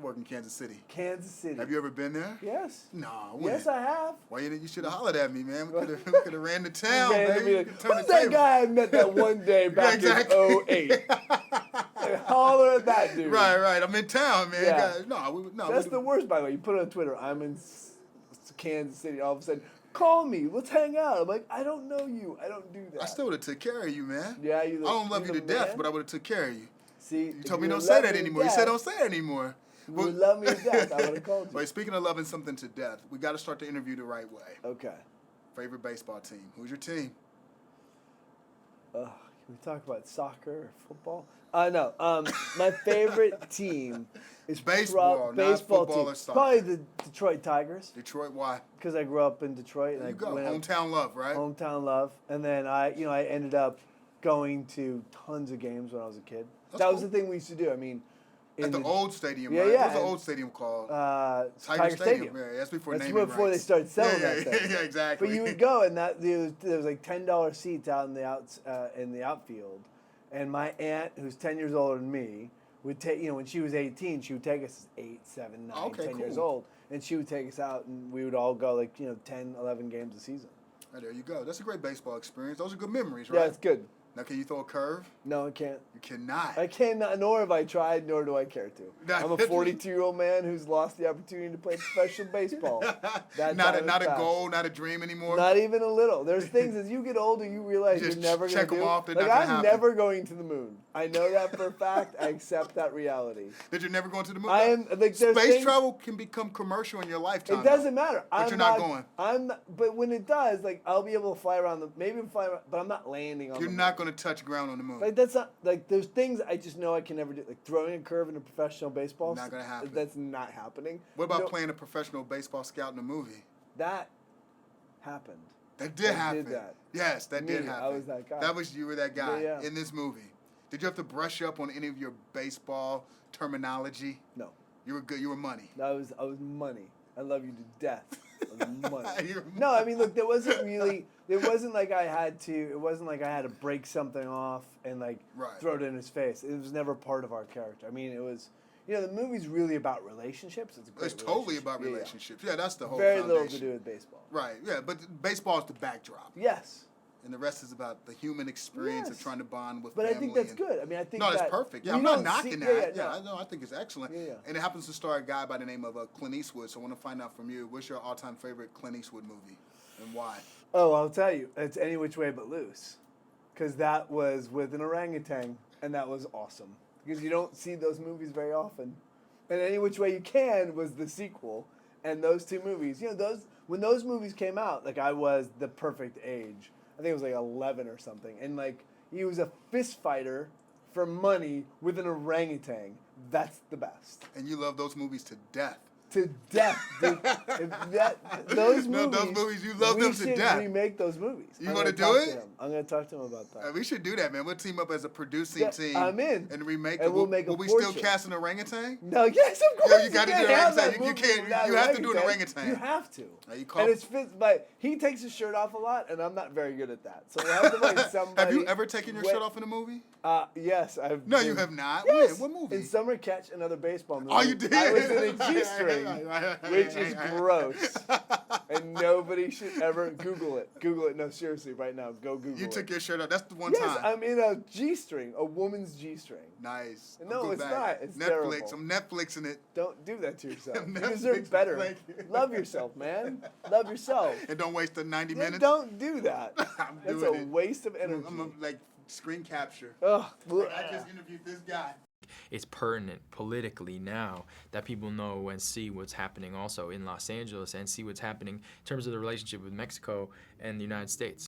work in Kansas City. Kansas City. Have you ever been there? Yes. No. Yes, I have. Why you should have hollered at me, man. We could have ran to town, man. Who's that guy I met that one day back in 2008? Holler at that dude. Right. I'm in town, man. Yeah. That's the worst, by the way. You put it on Twitter, I'm in Kansas City. All of a sudden, call me. Let's hang out. I'm like, I don't know you. I don't do that. I still would have took care of you, man. Yeah, I don't love you to death, but I would have took care of you. See, you told me don't say that anymore. You said don't say it anymore. You would love me to death. I would have called you. Wait, speaking of loving something to death, we got to start the interview the right way. Okay. Favorite baseball team? Who's your team? Can we talk about soccer or football? No. My favorite team is baseball, not baseball football team. or soccer. Probably the Detroit Tigers. Detroit, why? Because I grew up in Detroit. There you go. Hometown love, right? Hometown love. And then I ended up going to tons of games when I was a kid. That was the thing we used to do. I mean, at the old stadium, yeah, right? Yeah. What was the old stadium called? Tiger Stadium. Yeah, that's before That's naming before rights. they started selling that thing. Yeah, exactly. But you would go, and there was like $10 seats out in the outfield. And my aunt, who's 10 years older than me, would take, when she was 18, she would take us 8, 7, 9, 10 years old. And she would take us out, and we would all go 10, 11 games a season. Right, there you go. That's a great baseball experience. Those are good memories, right? Yeah, it's good. Now, can you throw a curve? No, I can't. You cannot. I cannot, nor have I tried, nor do I care to. I'm a 42-year-old man who's lost the opportunity to play professional baseball. Not a goal, not a dream anymore? Not even a little. There's things, as you get older, you realize Just you're never going to do. check them off. They're like, not gonna I'm happen. never going to the moon. I know that for a fact. I accept that reality. That you're never going to the moon? I am. Like, Space travel can become commercial in your lifetime. It doesn't matter. But you're not going. But when it does, I'll be able to fly around but I'm not landing on the moon. You're not going to touch ground on the moon. Like, that's not, there's things I just know I can never do. Like throwing a curve in a professional baseball. Not going to happen. That's not happening. What about playing a professional baseball scout in a movie? That happened. That did happen. Did that. Yes, that did happen. I was that guy. You were that guy Yeah. in this movie. Did you have to brush up on any of your baseball terminology? No. You were good. You were money. I was money. I love you to death. I was money. You're No, I mean, look, it wasn't like I had to break something off and throw it in his face. It was never part of our character. I mean, it was, the movie's really about relationships. It's totally about relationships. Yeah, that's the whole Very foundation. little to do with baseball. Right, yeah, but baseball is the backdrop. Yes. And the rest is about the human experience of trying to bond with family. But I think that's good. I mean, I think that's perfect. Yeah, I'm not knocking that. Yeah, I think it's excellent. Yeah. And it happens to star a guy by the name of Clint Eastwood. So I want to find out from you, what's your all-time favorite Clint Eastwood movie and why? Oh, I'll tell you. It's Any Which Way But Loose. Because that was with an orangutan, and that was awesome. Because you don't see those movies very often. And Any Which Way You Can was the sequel. And those two movies, when those movies came out, I was the perfect age. I think it was 11 or something. And he was a fist fighter for money with an orangutan. That's the best. And you love those movies to death. To death, dude. Those movies, you love them to death. We should remake those movies. You want to do it? I'm going to talk to him about that. We should do that, man. We'll team up as a producing team. I'm in. And remake it. Will we still cast an orangutan? No, yes, of course. You got to do an orangutan. You can't. You have to do an orangutan. You have to. And it's fits. But he takes his shirt off a lot, and I'm not very good at that. So we have to find somebody. Have you ever taken your shirt off in a movie? Yes, I've. No, you have not. Yes. When? What movie? In Summer Catch, another baseball movie. Oh, you did? I was in a G-string, which is gross. And nobody should ever Google it. Google it. No, seriously, right now, go Google it. You took your shirt off. That's the one time. time. Yes, I'm in a G-string, a woman's G-string. Nice. No, it's not. It's Netflix. terrible. I'm Netflixing it. Don't do that to yourself. You deserve better. Love yourself, man. Love yourself. And don't waste the 90 minutes. Don't do that. That's a waste of energy. I'm screen capture. Oh, I just interviewed this guy. It's pertinent politically now that people know and see what's happening also in Los Angeles and see what's happening in terms of the relationship with Mexico and the United States.